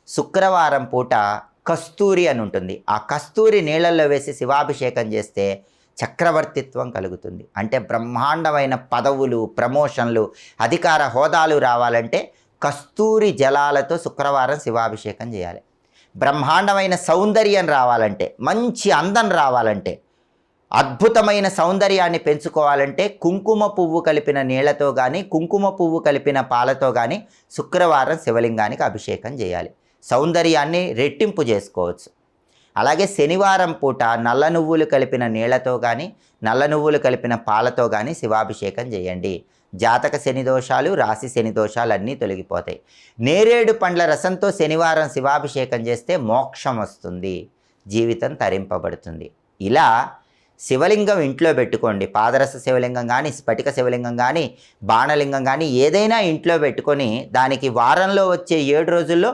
శుక్రవారం పూట కస్తూరి అని ఉంటుంది. ఆ కస్తూరి నీళ్ళల్లో వేసి శివాభిషేకం చేస్తే చక్రవర్తిత్వం కలుగుతుంది. అంటే బ్రహ్మాండమైన పదవులు, ప్రమోషన్లు, అధికార హోదాలు రావాలంటే కస్తూరి జలాలతో శుక్రవారం శివాభిషేకం చేయాలి. బ్రహ్మాండమైన సౌందర్యం రావాలంటే, మంచి అందం రావాలంటే, అద్భుతమైన సౌందర్యాన్ని పెంచుకోవాలంటే కుంకుమ పువ్వు కలిపిన నీళ్లతో కానీ, కుంకుమ పువ్వు కలిపిన పాలతో కానీ శుక్రవారం శివలింగానికి అభిషేకం చేయాలి. సౌందర్యాన్ని రెట్టింపు చేసుకోవచ్చు. అలాగే శనివారం పూట నల్ల నువ్వులు కలిపిన నీళ్లతో కానీ, నల్ల నువ్వులు కలిపిన పాలతో కానీ శివాభిషేకం చేయండి. జాతక శని దోషాలు, రాశి శని దోషాలు అన్నీ తొలగిపోతాయి. నేరేడు పండ్ల రసంతో శనివారం శివాభిషేకం చేస్తే మోక్షం వస్తుంది, జీవితం తరింపబడుతుంది. ఇలా శివలింగం ఇంట్లో పెట్టుకోండి. పాదరస శివలింగం కానీ, స్ఫటిక శివలింగం కానీ, బాణలింగం కానీ ఏదైనా ఇంట్లో పెట్టుకొని దానికి వారంలో వచ్చే 7 రోజుల్లో